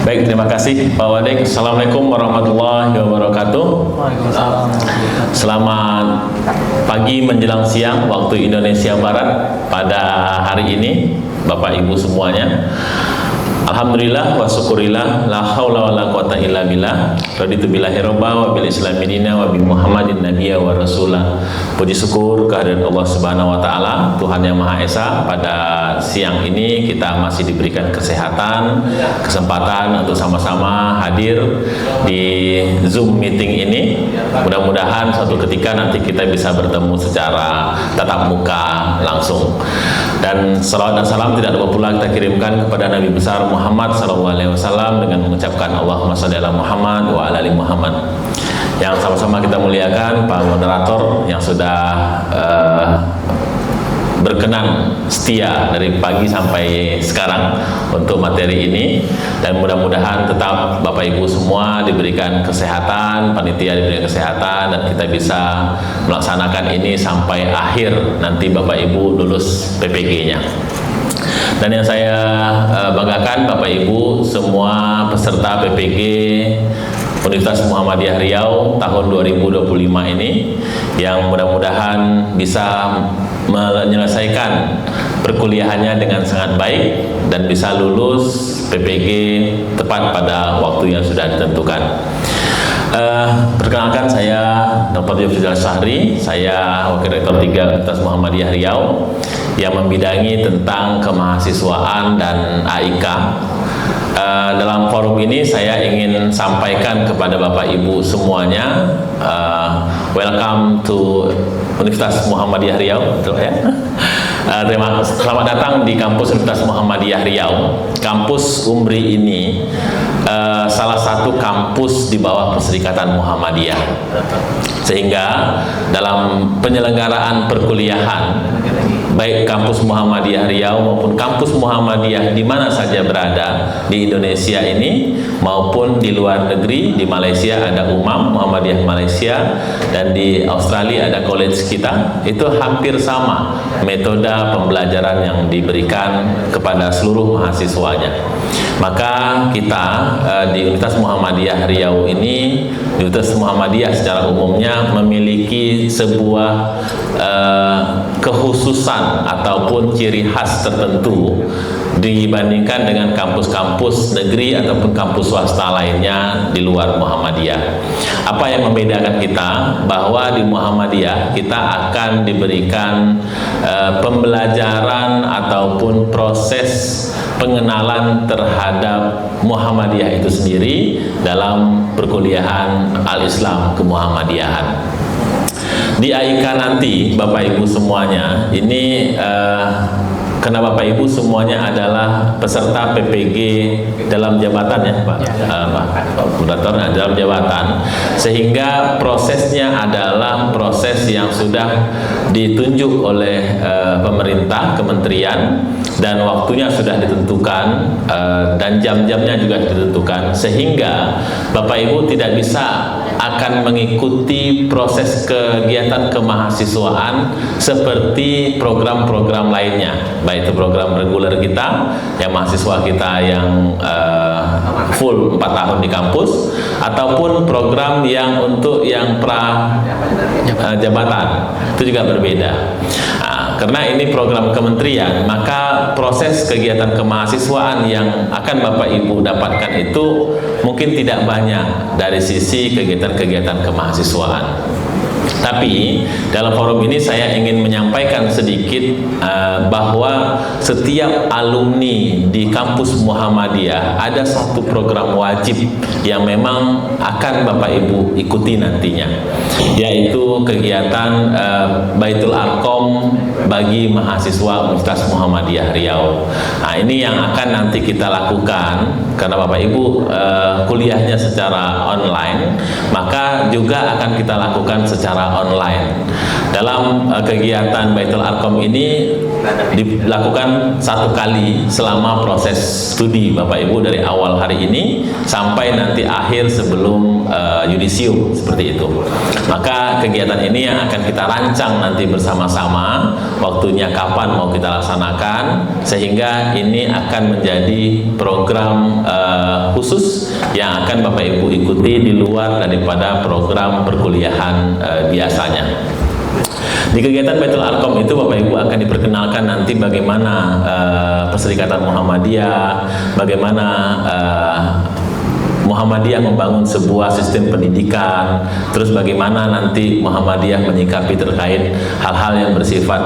Baik, terima kasih Pak Wadik. Assalamualaikum warahmatullahi wabarakatuh. Waalaikumsalam. Selamat pagi menjelang siang waktu Indonesia Barat pada hari ini, Bapak Ibu semuanya. Alhamdulillah wa syukurillah, la haula wa la quwata illa billah. Raditu billahi robba wa bil islami dina wa bi Muhammadin nabiyya wa rasulah. Puji syukur kehadirat Allah Subhanahu wa taala, Tuhan yang Maha Esa. Pada siang ini kita masih diberikan kesehatan, kesempatan untuk sama-sama hadir di Zoom meeting ini. Mudah-mudahan suatu ketika nanti kita bisa bertemu secara tatap muka langsung. Dan salawat dan salam tidak lupa pula kita kirimkan kepada Nabi besar Muhammad SAW dengan mengucapkan Allahumma shalli ala Muhammad wa ala ali Muhammad. Yang sama-sama kita muliakan Pak Moderator yang sudah berkenan setia dari pagi sampai sekarang untuk materi ini, dan mudah-mudahan tetap Bapak Ibu semua diberikan kesehatan, panitia diberikan kesehatan, dan kita bisa melaksanakan ini sampai akhir nanti Bapak Ibu lulus PPG-nya. Dan yang saya banggakan Bapak Ibu semua peserta PPG Universitas Muhammadiyah Riau tahun 2025 ini, yang mudah-mudahan bisa menyelesaikan perkuliahannya dengan sangat baik dan bisa lulus PPG tepat pada waktu yang sudah ditentukan. Perkenalkan, saya Dr. Yofizal Syahri, saya Wakil Rektor 3 Universitas Muhammadiyah Riau yang membidangi tentang kemahasiswaan dan AIK. Dalam forum ini saya ingin sampaikan kepada Bapak Ibu semuanya, welcome to Universitas Muhammadiyah Riau, betul ya? Selamat datang di kampus Universitas Muhammadiyah Riau. Kampus UMRI ini salah satu kampus di bawah Perserikatan Muhammadiyah, sehingga dalam penyelenggaraan perkuliahan baik kampus Muhammadiyah Riau maupun kampus Muhammadiyah di mana saja berada di Indonesia ini maupun di luar negeri, di Malaysia ada UMAM Muhammadiyah Malaysia, dan di Australia ada college kita, itu hampir sama metode pembelajaran yang diberikan kepada seluruh mahasiswanya. Maka kita di Universitas Muhammadiyah Riau ini, Universitas Muhammadiyah secara umumnya memiliki sebuah kekhususan ataupun ciri khas tertentu dibandingkan dengan kampus-kampus negeri ataupun kampus swasta lainnya di luar Muhammadiyah. Apa yang membedakan kita? Bahwa di Muhammadiyah kita akan diberikan pembelajaran ataupun proses pengenalan terhadap Muhammadiyah itu sendiri dalam perkuliahan Al-Islam Kemuhammadiyahan. Di AIK nanti Bapak Ibu semuanya ini karena Bapak Ibu semuanya adalah peserta PPG dalam jabatan ya Pak, Moderator, dalam jabatan, sehingga prosesnya adalah proses yang sudah ditunjuk oleh pemerintah, kementerian, dan waktunya sudah ditentukan dan jam-jamnya juga ditentukan, sehingga Bapak Ibu tidak bisa akan mengikuti proses kegiatan kemahasiswaan seperti program-program lainnya, baik itu program reguler kita yang mahasiswa kita yang full 4 tahun di kampus, ataupun program yang untuk yang jabatan, itu juga berbeda. Karena ini program kementerian, maka proses kegiatan kemahasiswaan yang akan Bapak Ibu dapatkan itu mungkin tidak banyak dari sisi kegiatan-kegiatan kemahasiswaan. Tapi dalam forum ini saya ingin menyampaikan sedikit bahwa setiap alumni di kampus Muhammadiyah ada satu program wajib yang memang akan Bapak Ibu ikuti nantinya, yaitu kegiatan Baitul Arqam bagi mahasiswa Universitas Muhammadiyah Riau. Nah, ini yang akan nanti kita lakukan karena Bapak Ibu kuliahnya secara online, maka juga akan kita lakukan secara online. Dalam kegiatan Baitul Arqam ini dilakukan 1 kali selama proses studi Bapak Ibu dari awal hari ini sampai nanti akhir sebelum yudisium, seperti itu. Maka kegiatan ini yang akan kita rancang nanti bersama-sama, waktunya kapan mau kita laksanakan, sehingga ini akan menjadi program khusus khusus yang akan Bapak Ibu ikuti di luar daripada program perkuliahan biasanya. Di kegiatan Baitul Arqam itu Bapak Ibu akan diperkenalkan nanti bagaimana Perserikatan Muhammadiyah, bagaimana Muhammadiyah membangun sebuah sistem pendidikan, terus bagaimana nanti Muhammadiyah menyikapi terkait hal-hal yang bersifat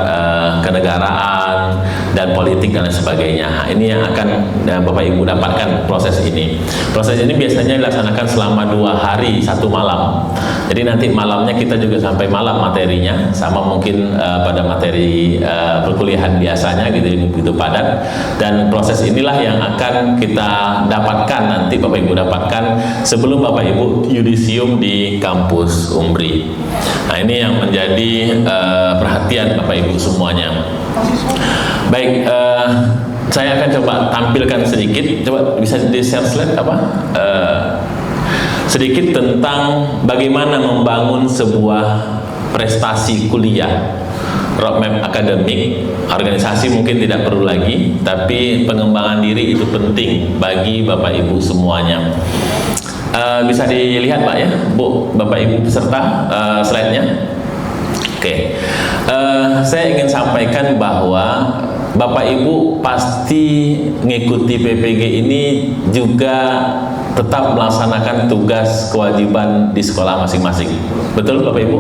kenegaraan dan politik dan lain sebagainya. Ini yang akan Bapak Ibu dapatkan proses ini. Proses ini biasanya dilaksanakan selama 2 hari 1 malam. Jadi nanti malamnya kita juga sampai malam materinya, sama mungkin pada materi perkuliahan biasanya gitu padat. Dan proses inilah yang akan kita dapatkan nanti Bapak Ibu dapatkan sebelum Bapak Ibu yudisium di kampus UMBRI. Nah, ini yang menjadi perhatian Bapak Ibu semuanya. Baik, saya akan coba tampilkan sedikit. Coba bisa di share slide apa? Sedikit tentang bagaimana membangun sebuah prestasi kuliah. Roadmap akademik, organisasi mungkin tidak perlu lagi, tapi pengembangan diri itu penting bagi Bapak Ibu semuanya. Bisa dilihat Pak ya, Bu, Bapak Ibu peserta slide-nya. Oke, saya ingin sampaikan bahwa Bapak Ibu pasti mengikuti PPG ini juga tetap melaksanakan tugas kewajiban di sekolah masing-masing. Betul Bapak Ibu?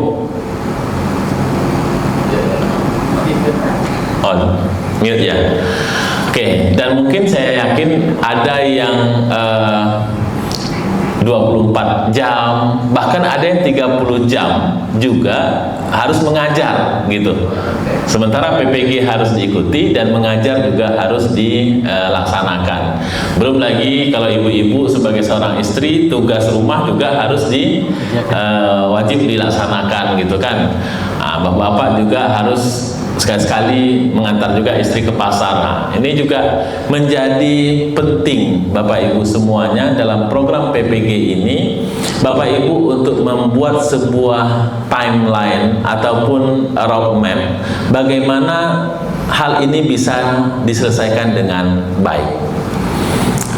On, mute ya. Oke, dan mungkin saya yakin ada yang 24 jam, bahkan ada yang 30 jam juga harus mengajar gitu. Sementara PPG harus diikuti dan mengajar juga harus dilaksanakan. Belum lagi kalau ibu-ibu sebagai seorang istri, tugas rumah juga harus wajib dilaksanakan gitu kan. Nah, bapak-bapak juga harus sekali-sekali mengantar juga istri ke pasar. Nah, ini juga menjadi penting Bapak Ibu semuanya dalam program PPG ini, Bapak Ibu untuk membuat sebuah timeline ataupun roadmap bagaimana hal ini bisa diselesaikan dengan baik.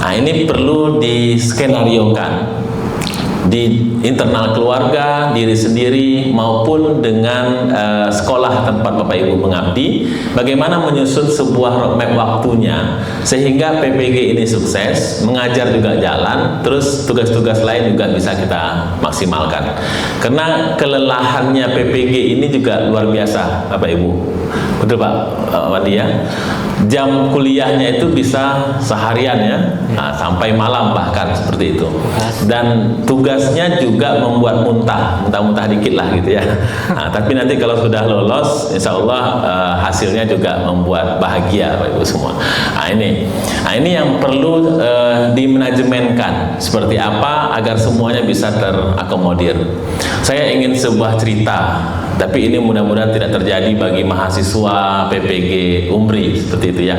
Nah, ini perlu diskenariokan di internal keluarga, diri sendiri, maupun dengan sekolah tempat Bapak Ibu mengabdi, bagaimana menyusun sebuah roadmap waktunya sehingga PPG ini sukses, mengajar juga jalan, terus tugas-tugas lain juga bisa kita maksimalkan. Karena kelelahannya PPG ini juga luar biasa Bapak Ibu. Betul Pak Wadi ya? Jam kuliahnya itu bisa seharian ya, nah, sampai malam bahkan seperti itu. Dan tugasnya juga membuat muntah dikit lah gitu ya. Nah, tapi nanti kalau sudah lolos, insya Allah hasilnya juga membuat bahagia Bapak Ibu semua. Nah ini yang perlu dimanajemenkan seperti apa agar semuanya bisa terakomodir. Saya ingin sebuah cerita, tapi ini mudah-mudahan tidak terjadi bagi mahasiswa PPG UMBRI seperti itu ya.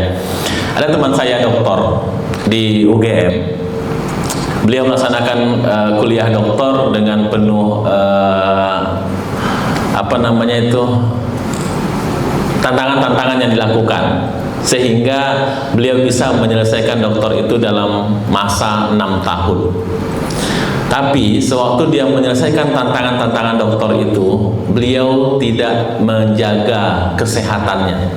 Ada teman saya doktor di UGM. Beliau melaksanakan kuliah doktor dengan penuh tantangan-tantangan yang dilakukan, sehingga beliau bisa menyelesaikan doktor itu dalam masa 6 tahun. Tapi sewaktu dia menyelesaikan tantangan-tantangan doktor itu, beliau tidak menjaga kesehatannya.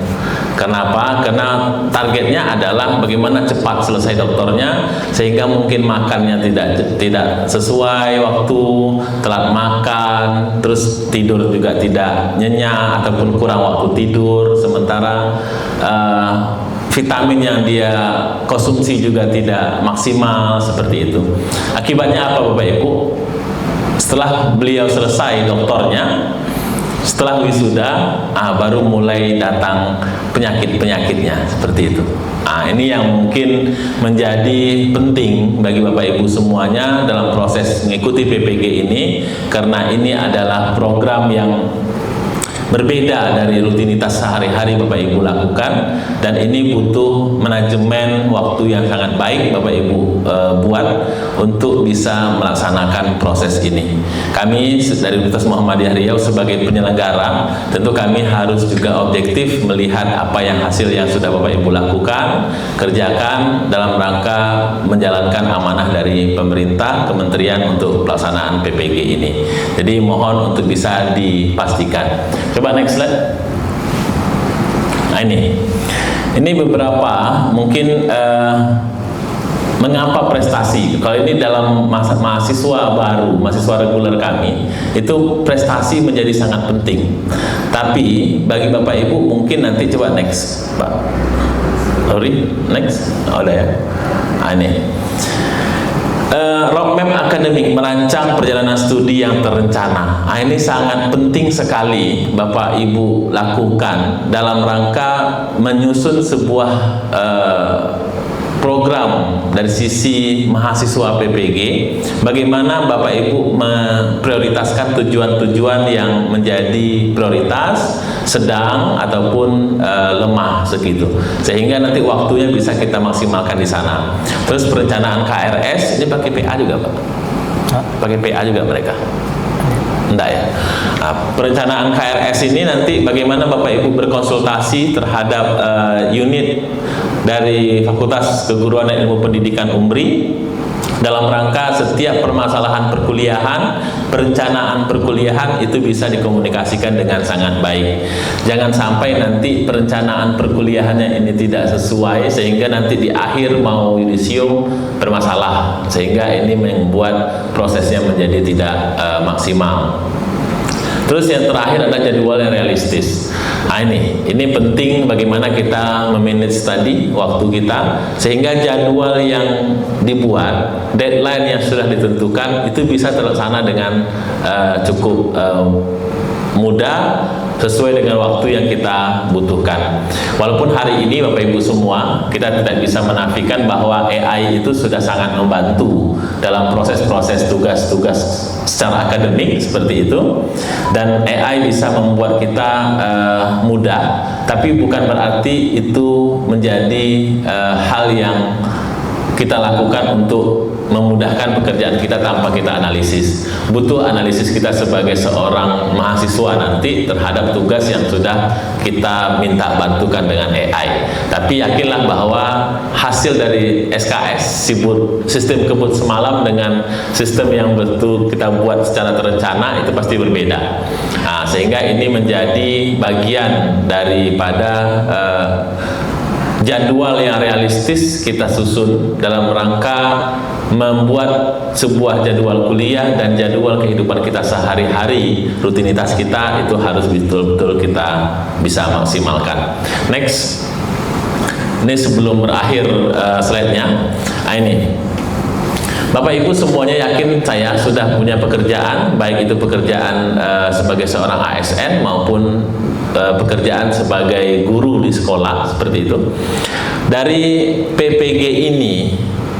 Kenapa? Karena targetnya adalah bagaimana cepat selesai doktornya, sehingga mungkin makannya tidak sesuai waktu, telat makan, terus tidur juga tidak nyenyak ataupun kurang waktu tidur, sementara vitamin yang dia konsumsi juga tidak maksimal seperti itu. Akibatnya apa Bapak Ibu? Setelah beliau selesai doktornya, setelah wisuda, baru mulai datang penyakit-penyakitnya seperti itu. Ini yang mungkin menjadi penting bagi Bapak Ibu semuanya dalam proses mengikuti PPG ini, karena ini adalah program yang berbeda dari rutinitas sehari-hari Bapak Ibu lakukan, dan ini butuh manajemen waktu yang sangat baik Bapak Ibu buat untuk bisa melaksanakan proses ini. Kami dari Universitas Muhammadiyah Riau sebagai penyelenggara, tentu kami harus juga objektif melihat apa yang hasil yang sudah Bapak Ibu lakukan, kerjakan dalam rangka menjalankan amanah dari pemerintah, kementerian untuk pelaksanaan PPG ini. Jadi mohon untuk bisa dipastikan. Coba next slide. Nah ini beberapa mungkin mengapa prestasi. Kalau ini dalam mahasiswa baru, mahasiswa reguler kami, itu prestasi menjadi sangat penting. Tapi bagi Bapak Ibu mungkin nanti coba next, Pak. Sorry, next. Oh, ada ya. Nah, ini. Roadmap akademik, merancang perjalanan studi yang terencana. Nah, ini sangat penting sekali Bapak Ibu lakukan dalam rangka menyusun sebuah program dari sisi mahasiswa PPG. Bagaimana Bapak Ibu memprioritaskan tujuan-tujuan yang menjadi prioritas, sedang ataupun lemah segitu, sehingga nanti waktunya bisa kita maksimalkan di sana. Terus perencanaan KRS ini pakai PA juga, Pak? Pakai PA juga mereka? Enggak ya. Nah, perencanaan KRS ini nanti bagaimana Bapak Ibu berkonsultasi terhadap unit dari Fakultas Keguruan dan Ilmu Pendidikan UMRI dalam rangka setiap permasalahan perkuliahan, perencanaan perkuliahan itu bisa dikomunikasikan dengan sangat baik. Jangan sampai nanti perencanaan perkuliahannya ini tidak sesuai sehingga nanti di akhir mau yudisium bermasalah, sehingga ini membuat prosesnya menjadi tidak maksimal. Terus yang terakhir ada jadwal yang realistis. Nah, ini penting bagaimana kita memanage tadi waktu kita sehingga jadwal yang dibuat, deadline yang sudah ditentukan itu bisa terlaksana dengan cukup mudah sesuai dengan waktu yang kita butuhkan. Walaupun hari ini Bapak Ibu semua kita tidak bisa menafikan bahwa AI itu sudah sangat membantu dalam proses-proses tugas-tugas secara akademik seperti itu, dan AI bisa membuat kita mudah, tapi bukan berarti itu menjadi hal yang kita lakukan untuk memudahkan pekerjaan kita tanpa kita analisis. Butuh analisis kita sebagai seorang mahasiswa nanti terhadap tugas yang sudah kita minta bantukan dengan AI. Tapi yakinlah bahwa hasil dari SKS sistem kebut semalam dengan sistem yang betul kita buat secara terencana itu pasti berbeda. Nah, sehingga ini menjadi bagian daripada jadwal yang realistis kita susun dalam rangka membuat sebuah jadwal kuliah dan jadwal kehidupan kita sehari-hari, rutinitas kita itu harus betul-betul kita bisa maksimalkan. Next, ini sebelum berakhir slide-nya. Nah, ini Bapak Ibu semuanya yakin saya sudah punya pekerjaan, baik itu pekerjaan sebagai seorang ASN maupun pekerjaan sebagai guru di sekolah seperti itu. Dari PPG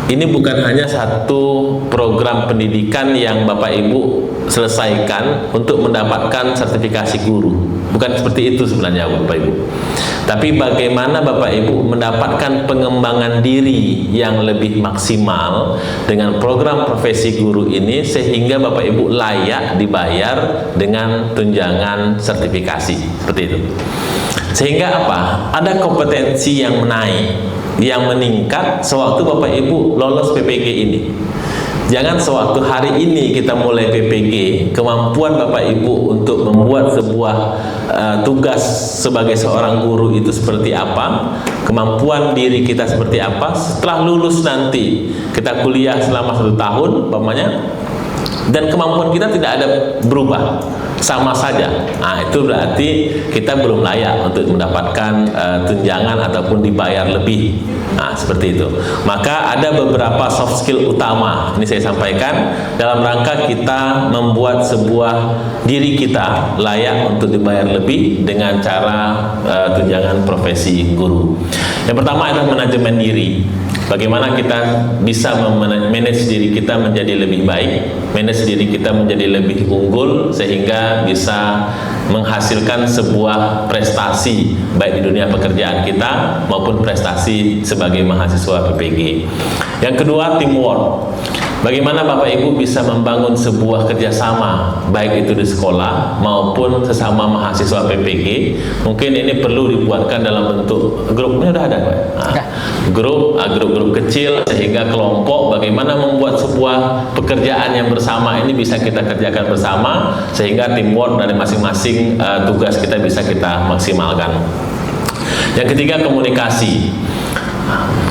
ini bukan hanya satu program pendidikan yang Bapak Ibu selesaikan untuk mendapatkan sertifikasi guru. Bukan seperti itu sebenarnya Bapak Ibu. Tapi bagaimana Bapak Ibu mendapatkan pengembangan diri yang lebih maksimal dengan program profesi guru ini sehingga Bapak Ibu layak dibayar dengan tunjangan sertifikasi seperti itu. Sehingga apa? Ada kompetensi yang naik, yang meningkat sewaktu Bapak Ibu lolos PPG ini. Jangan sewaktu hari ini kita mulai PPG, kemampuan Bapak Ibu untuk membuat sebuah tugas sebagai seorang guru itu seperti apa, kemampuan diri kita seperti apa, setelah lulus nanti kita kuliah selama 1 tahun umpamanya, dan kemampuan kita tidak ada berubah, sama saja. Nah, itu berarti kita belum layak untuk mendapatkan tunjangan ataupun dibayar lebih. Nah, seperti itu. Maka ada beberapa soft skill utama ini saya sampaikan dalam rangka kita membuat sebuah diri kita layak untuk dibayar lebih dengan cara tunjangan profesi guru. Yang pertama adalah manajemen diri. Bagaimana kita bisa memanage diri kita menjadi lebih baik, manage diri kita menjadi lebih unggul sehingga bisa menghasilkan sebuah prestasi baik di dunia pekerjaan kita maupun prestasi sebagai mahasiswa PPG. Yang kedua, teamwork. Bagaimana Bapak Ibu bisa membangun sebuah kerjasama, baik itu di sekolah maupun sesama mahasiswa PPG. Mungkin ini perlu dibuatkan dalam bentuk grupnya, udah ada Pak? Grup kecil, sehingga kelompok bagaimana membuat sebuah pekerjaan yang bersama ini bisa kita kerjakan bersama, sehingga teamwork dari masing-masing tugas kita bisa kita maksimalkan. Yang ketiga, komunikasi.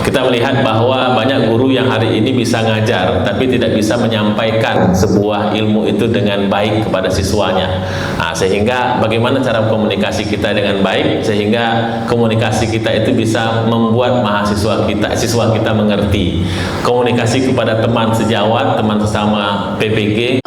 Kita melihat bahwa banyak guru yang hari ini bisa ngajar tapi tidak bisa menyampaikan sebuah ilmu itu dengan baik kepada siswanya. Sehingga bagaimana cara komunikasi kita dengan baik sehingga komunikasi kita itu bisa membuat siswa kita mengerti. Komunikasi kepada teman sejawat, teman sesama PPG